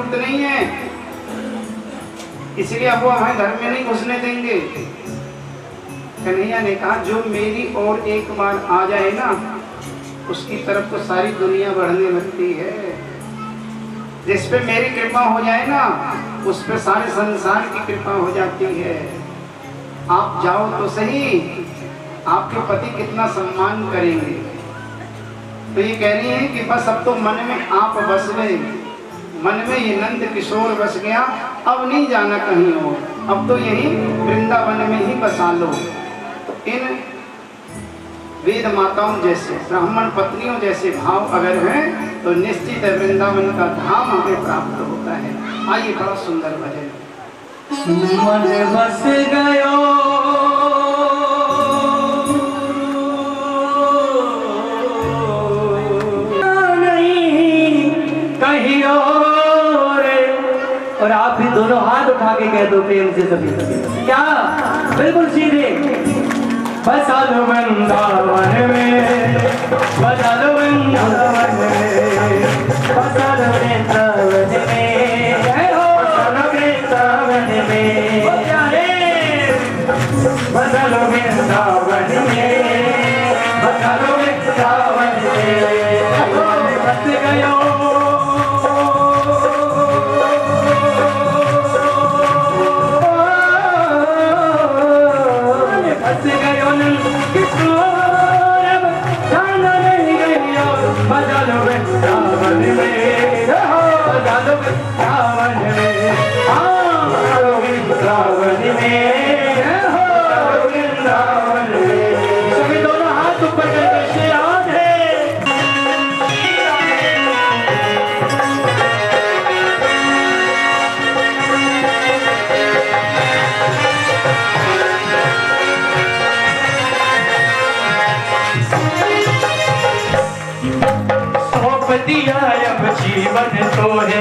जरूरत नहीं है, इसलिए अब वो हमें घर में नहीं घुसने देंगे। कन्हैया ने कहा जो मेरी ओर एक बार आ जाए ना, उसकी तरफ तो सारी दुनिया बढ़ने लगती है। जिस पे मेरी कृपा हो जाए ना, उस पे सारे संसार की कृपा हो जाती है। आप जाओ तो सही, आपके पति कितना सम्मान करेंगे। तो ये कह रही है कि बस अब तो मन में आप बस गए, मन में ये नंद किशोर बस गया, अब नहीं जाना कहीं और, अब तो यही वृंदावन में ही बसा लो। तो इन वेद माताओं जैसे, ब्राह्मण पत्नियों जैसे भाव अगर हैं तो निश्चित है वृंदावन का धाम हमें प्राप्त होता है। आइए, बड़ा सुंदर भजन। मन बस गयो नहीं कहीं और आप भी दोनों हाथ उठा के कह दो प्रेम से सभी क्या, बिल्कुल सीधे। बसा लो वृंदावन में, बसा लो वृंदावन में, बसा लो वृंदावन में, बसा लो वृंदावन में, बसा लो वृंदावन में, बसा लो वृंदावन में, बस गयो दिया अब जीवन तो है,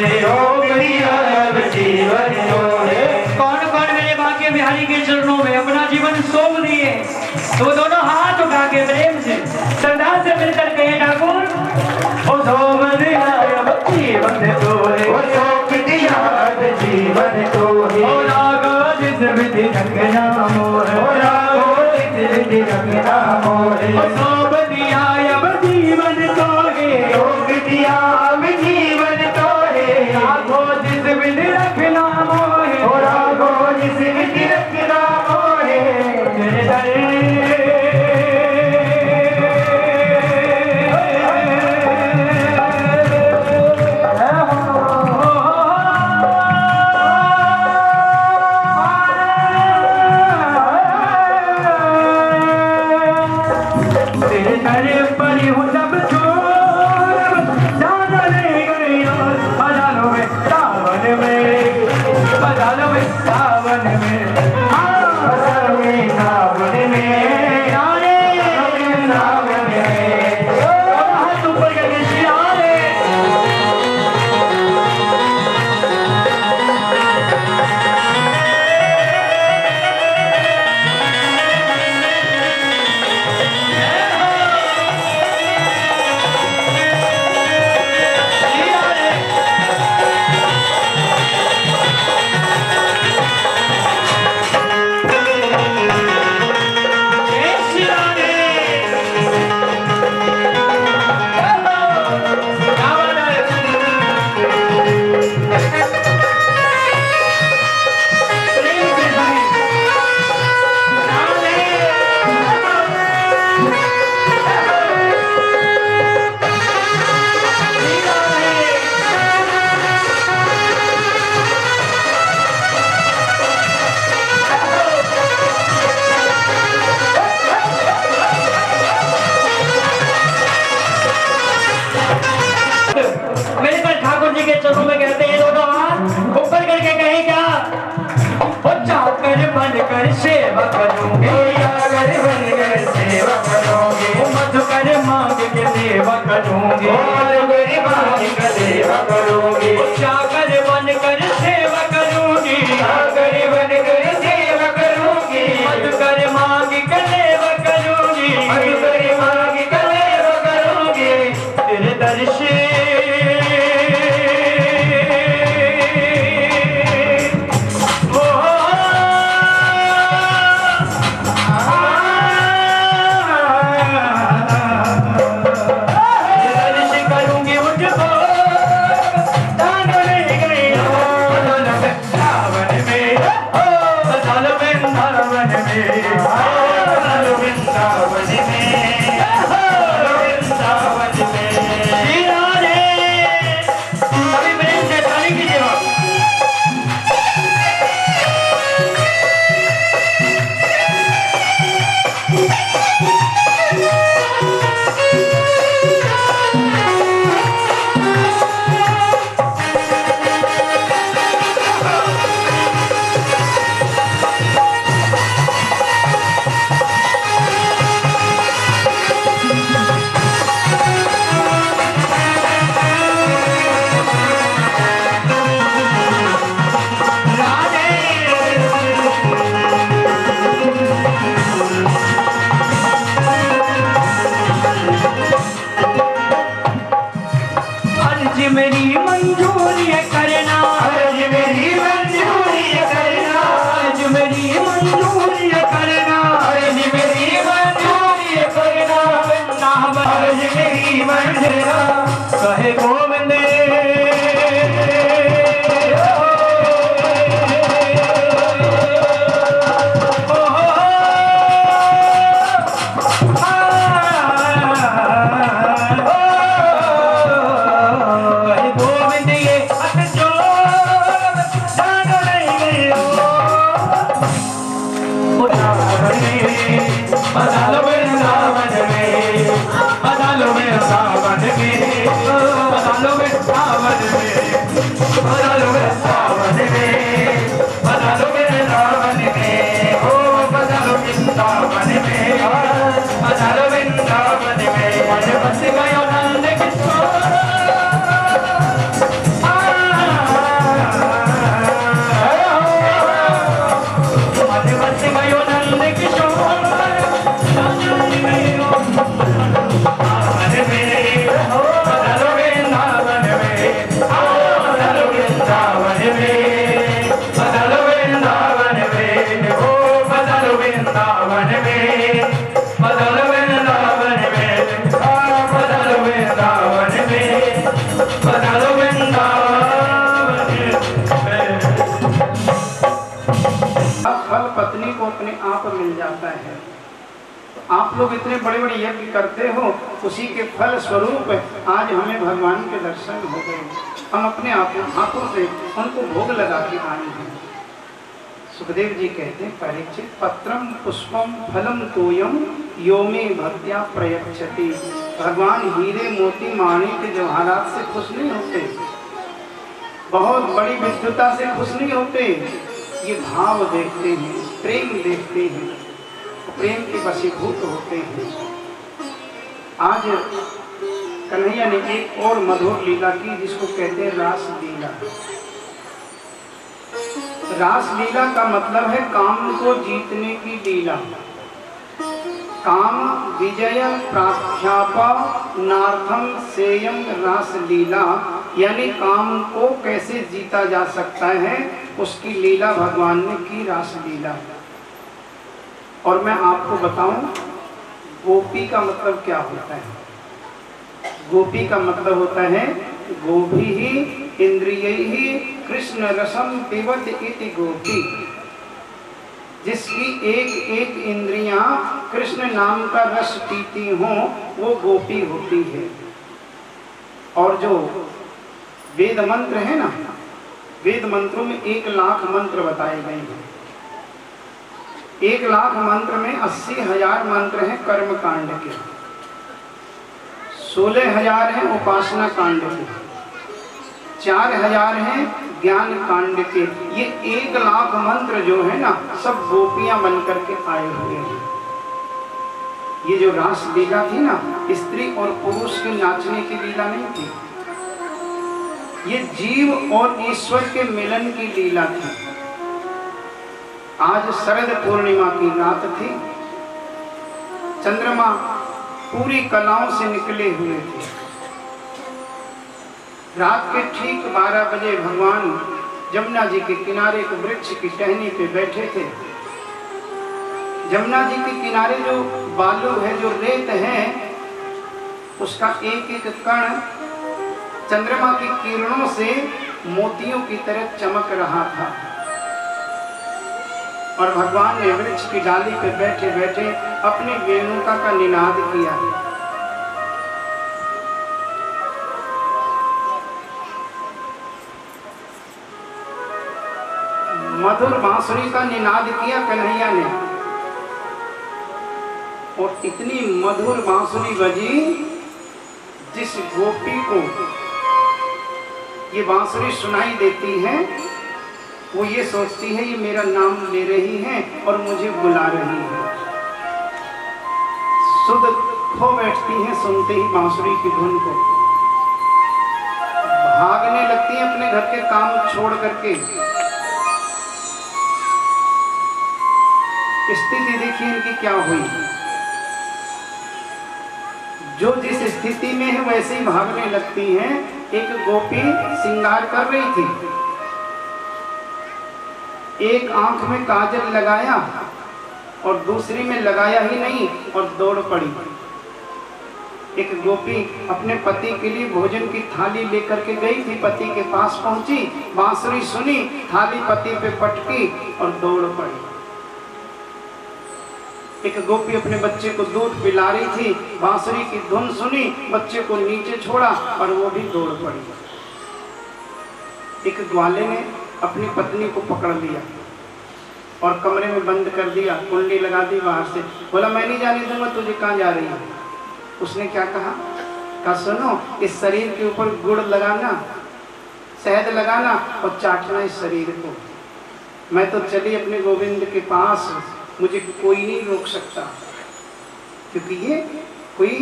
दिया अब जीवन तो है। कौन कौन मेरे भाग्य बिहारी के चरणों में अपना जीवन सौंप दिए, तो दोनों हाथ उठा के प्रेम से श्रद्धा से मिलकर कहे ठाकुर, ओ सौंप दिया अब जीवन तो है, ओ सौंप दिया अब जीवन तो है, ओ रागो जिस विधि रंग नामो है, ओ रागो जिस विधि रंग नामो है, ओ सौंप दिया अब जीवन तो है, दिया अब जीवन तो है, रागो जिस विधि रखना मोहे, ओ रागो जिस विधि रखना मोहे, तेरे दर पर हूँ जब सावन में, सावन में, सावन में, हाथ ऊपर करके शियारे चरणों में कहते हैं दोनों हाथ ऊपर करके कहे क्या, चाकर बनकर सेवा करूंगे, चाकर बनकर सेवा करूंगे, मधुकर मांग के सेवा करूंगे, मधुकर मांग के सेवा करूंगे, चाकर बनकर सेवा करूंगी, चाकर बनकर सेवा करूंगी, मधुकर मांग के सेवा करूंगी, मधुकर मांग के सेवा करूंगी, तेरे दर्शन करना, अर्ज मेरी मंजूरी करना, अर्ज मेरी मंजूरी करना, अर्ज मेरी मंजूरी करना, अर्ज मेरी मंजूरी कहे गोविंद पत्नी को अपने आप मिल जाता है। तो आप लोग इतने बड़े बड़े यज्ञ करते हो, उसी के फल स्वरूप आज हमें भगवान के दर्शन हो गए। हम अपने हाथों से उनको भोग लगा के आए हैं। सुखदेव जी कहते हैं, परीक्षित पत्रम पुष्पम फलम तोयम यो मे भक्त्या प्रयच्छति। भगवान हीरे मोती माणिक जवाहरात से खुश नहीं होते, बहुत बड़ी विद्युता से खुश नहीं होते। ये भाव देखते हैं, प्रेम देखते हैं, प्रेम के वशीभूत होते हैं। आज कन्हैया ने एक और मधुर लीला की, जिसको कहते हैं रास लीला। रास लीला का मतलब है काम को जीतने की लीला। काम विजय प्राख्यापा नार्थम सेयम रास लीला, यानी काम को कैसे जीता जा सकता है उसकी लीला भगवान ने की, रास लीला। और मैं आपको बताऊं, गोपी का मतलब क्या होता है। गोपी का मतलब होता है गोभी ही इंद्रियैहि कृष्ण रसम पिबत इति गोपी। जिसकी एक एक इंद्रियां कृष्ण नाम का रस पीती हों, वो गोपी होती है। और जो वेद मंत्र है ना, वेद मंत्रों में 1,00,000 मंत्र बताए गए हैं। 1,00,000 मंत्र में 80,000 मंत्र हैं कर्म कांड के, 16,000 हैं उपासना कांड के, 4,000 हैं ज्ञान कांड के। ये 1,00,000 मंत्र जो है ना, सब गोपियां बनकर के आए हुए हैं। ये जो रास लीला थी ना, स्त्री और पुरुष के नाचने की लीला नहीं थी, ये जीव और ईश्वर के मिलन की लीला थी। आज शरद पूर्णिमा की रात थी, चंद्रमा पूरी कलाओं से निकले हुए थे। रात के ठीक 12 बजे भगवान जमुना जी के किनारे एक वृक्ष की टहनी पे बैठे थे। जमुना जी के किनारे जो बालू है, जो रेत है, उसका एक एक कण चंद्रमा की किरणों से मोतियों की तरह चमक रहा था। और भगवान ने वृक्ष की डाली पे बैठे बैठे अपनी वेणुका का निनाद किया। मधुर बांसुरी का निनाद किया कन्हैया ने, और इतनी मधुर बांसुरी बजी, जिस गोपी को ये बांसुरी सुनाई देती है, वो ये सोचती है ये मेरा नाम ले रही है और मुझे बुला रही है। सुध खो बैठती हैं सुनते ही बांसुरी की धुन को, भागने लगती हैं अपने घर के काम छोड़ करके। स्थिति देखिए इनकी क्या हुई। जो जिस स्थिति में है वैसे ही भागने लगती हैं। एक गोपी श्रृंगार कर रही थी, एक आंख में काजल लगाया और दूसरी में लगाया ही नहीं और दौड़ पड़ी। एक गोपी अपने पति के लिए भोजन की थाली लेकर के गई थी, पति के पास पहुंची, बांसुरी सुनी, थाली पति पे पटकी और दौड़ पड़ी। एक गोपी अपने बच्चे को दूध पिला रही थी, बांसुरी की धुन सुनी, बच्चे को नीचे छोड़ा और वो भी दौड़ पड़ी। एक ग्वाले ने अपनी पत्नी को पकड़ लिया और कमरे में बंद कर दिया, कुंडी लगा दी बाहर से, बोला मैं नहीं जाने दूंगा, तुझे कहाँ जा रही है। उसने क्या कहा सुनो, इस शरीर के ऊपर गुड़ लगाना, शहद लगाना और चाटना इस शरीर को। मैं तो चली अपने गोविंद के पास, मुझे कोई नहीं रोक सकता, क्योंकि ये कोई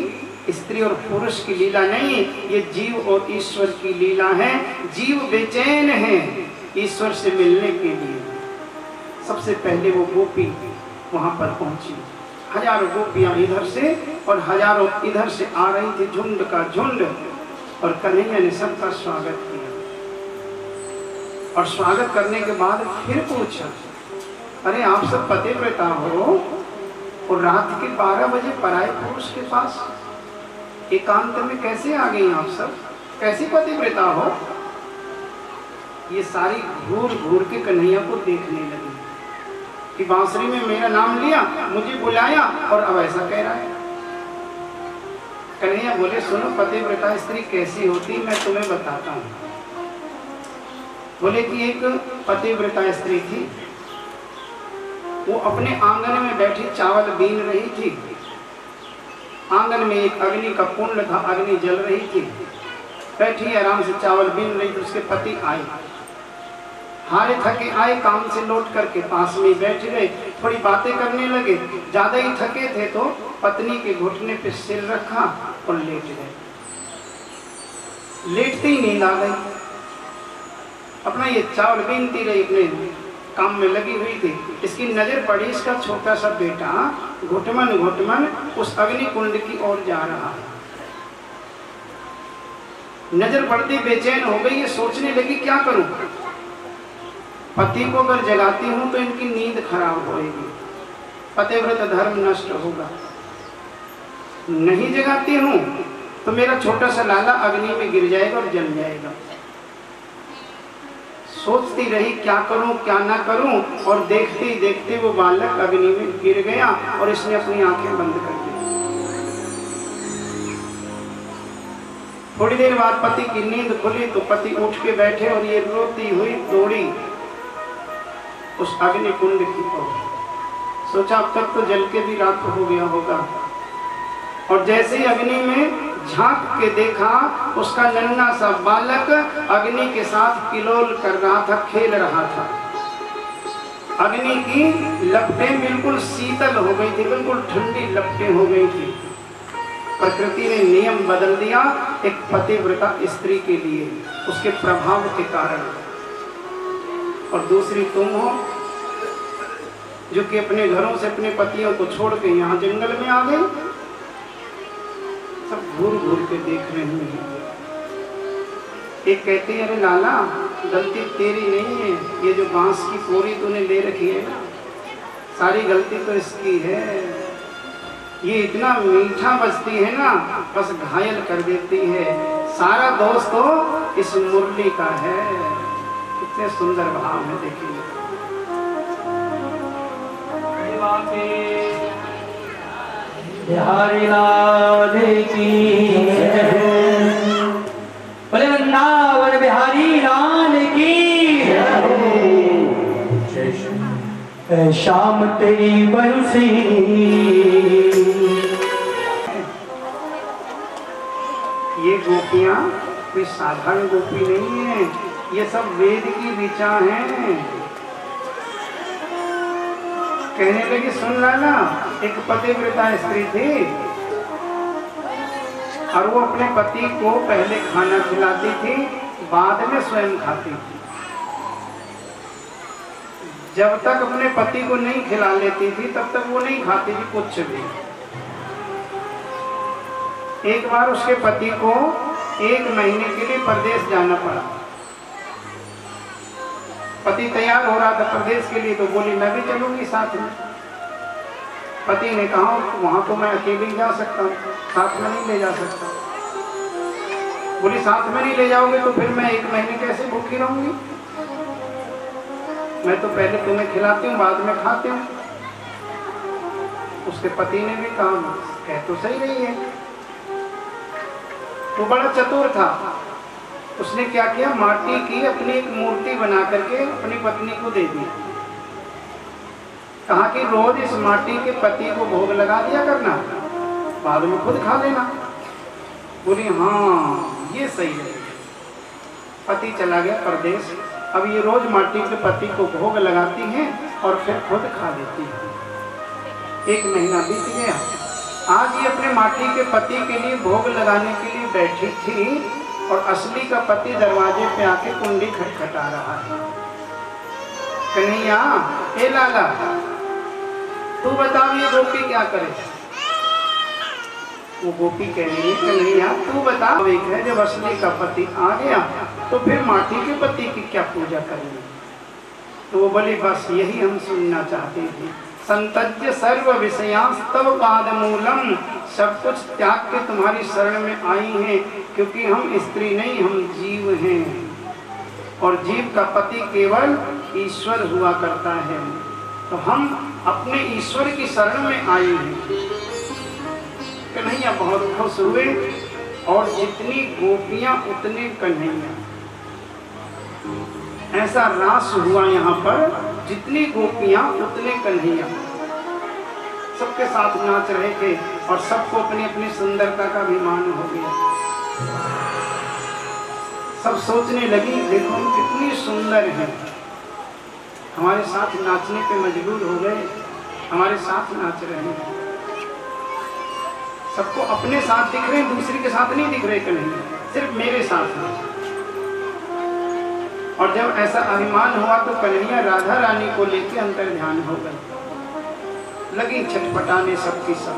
स्त्री और पुरुष की लीला नहीं, ये जीव और ईश्वर की लीला है। जीव बेचैन है ईश्वर से मिलने के लिए। सबसे पहले वो गोपी वहां पर पहुंची, हजारों गोपियां इधर से और हजारों इधर से आ रही थी, झुंड का झुंड। और कन्हैया ने सबका स्वागत किया और स्वागत करने के बाद फिर पूछा, अरे आप सब पतिव्रता हो और रात के 12 बजे पराये पुरुष के पास एकांत में कैसे आ गई आप सब, कैसी पतिव्रता हो। ये सारी घूर घूर के कन्हैया को देखने लगी कि बांसुरी में मेरा नाम लिया, मुझे बुलाया और अब ऐसा कह रहा है। कन्हैया बोले, सुनो, पतिव्रता स्त्री कैसी होती मैं तुम्हें बताता हूँ। बोले कि एक पतिव्रता स्त्री थी, वो अपने आंगन में बैठी चावल बीन रही थी। आंगन में एक अग्नि का कुंड था, अग्नि जल रही थी, बैठी आराम से चावल बीन रही थी। उसके पति आए, हारे थके आए, काम से लौट करके पास में बैठ गए, थोड़ी बातें करने लगे। ज्यादा ही थके थे तो पत्नी के घुटने पे सिर रखा और लेट गए। लेटते ही नींद आ गई। अपना ये चावल बीनती रही, अपने काम में लगी हुई थी। इसकी नजर पड़ी, इसका छोटा सा बेटा घुटमन घुटमन उस अग्नि कुंड की ओर जा रहा है। नजर पड़ती बेचैन हो गई, ये सोचने लगी क्या करूं, पति को अगर जगाती हूं तो इनकी नींद खराब होएगी, पतिव्रत धर्म नष्ट होगा। नहीं जगाती हूं तो मेरा छोटा सा लाला अग्नि में गिर जाएगा और जल जाएगा। सोचती रही क्या करूं क्या ना करूं, और देखते ही देखते वो बालक अग्नि में गिर गया और इसने अपनी आंखें बंद कर दी। थोड़ी देर बाद पति की नींद खुली तो पति उठ के बैठे और ये रोती हुई दौड़ी उस अग्नि कुंड की ओर। सोचा अब तक तो जल के भी राख हो गया होगा, और जैसे ही अग्नि में झांक के देखा, उसका नन्हा सा बालक अग्नि के साथ किलोल कर रहा था, खेल रहा था। अग्नि की लपटें बिल्कुल शीतल हो गई थी, बिल्कुल ठंडी लपटें हो गई थी। प्रकृति ने नियम बदल दिया एक पतिव्रता स्त्री के लिए, उसके प्रभाव के कारण। और दूसरी तुम हो जो कि अपने घरों से अपने पतियों को छोड़ के यहाँ जंगल में आ गई। सब घूर घूर के देख रहे हैं। एक कहते हैं, अरे लाला गलती तेरी नहीं है, ये जो बांस की पोरी तूने ले रखी है ना, सारी गलती तो इसकी है। ये इतना मीठा बजती है ना, बस घायल कर देती है। सारा दोष तो इस मुरली का है। कितने सुंदर भाव है, देखिए। बिहारी लाल की बोले, वृंदावन बिहारी लाल की। शाम तेरी बंसी। ये गोपियां कोई साधारण गोपी नहीं है, ये सब वेद की ऋचा हैं। कहने लगी, सुन लाला, एक पतिव्रता स्त्री थी और वो अपने पति को पहले खाना खिलाती थी, बाद में स्वयं खाती थी। जब तक अपने पति को नहीं खिला लेती थी तब तक वो नहीं खाती थी कुछ भी। एक बार उसके पति को 1 महीने के लिए परदेश जाना पड़ा। पति तैयार हो रहा था परदेश के लिए, तो बोली मैं भी चलूंगी साथ में। पति ने कहा वहां तो मैं अकेले ही जा सकता हूँ, साथ में नहीं ले जा सकता। बोली साथ में नहीं ले जाओगे तो फिर मैं 1 महीने कैसे भूखी रहूंगी? मैं तो पहले तुम्हें खिलाती हूँ, बाद में खाती हूँ। उसके पति ने भी कहा कह तो सही रही है। वो बड़ा चतुर था। उसने क्या किया, माटी की अपनी एक मूर्ति बना करके अपनी पत्नी को दे दी। कहा कि रोज इस माटी के पति को भोग लगा दिया करना, बाद में खुद खा लेना। बोली हाँ ये सही है। पति चला गया परदेश। अब ये रोज माटी के पति को भोग लगाती हैं और फिर खुद खा लेती है। 1 महीना बीत गया। आज ये अपने माटी के पति के लिए भोग लगाने के लिए बैठी थी और असली का पति दरवाजे पे आके कुंडी खटखटा रहा है। कन्हैया, ए लाला, तू बता ये गोपी क्या करे? वो गोपी कह रही है कन्हैया तू बता, एक है जब असली का पति आ गया तो फिर माटी के पति की क्या पूजा करेंगे? तो वो बोली बस यही हम सुनना चाहते थे। संतज्य सर्व विषयांस्तव पादमूलम, सब कुछ त्याग के तुम्हारी शरण में आई हैं, क्योंकि हम स्त्री नहीं हम जीव हैं और जीव का पति केवल ईश्वर हुआ करता है। तो हम अपने ईश्वर की शरण में आए हैं। कन्हैया बहुत खुश हुए और जितनी गोपियां उतने कन्हैया। ऐसा रास हुआ यहाँ पर, जितनी गोपियां उतने कन्हैया। सबके साथ नाच रहे थे और सबको अपनी अपनी सुंदरता का अभिमान हो गया। सब सोचने लगी देखो हम कितनी सुंदर हैं, हमारे साथ नाचने पे मजबूर हो गए, हमारे साथ नाच रहे हैं। सबको अपने साथ दिख रहे हैं, दूसरे के साथ नहीं दिख रहे कन्हैया, सिर्फ मेरे साथ नाच। और जब ऐसा अभिमान हुआ तो कन्हैया राधा रानी को लेकर अंतर ध्यान हो गए, लगी छटपटाने सबकी सब।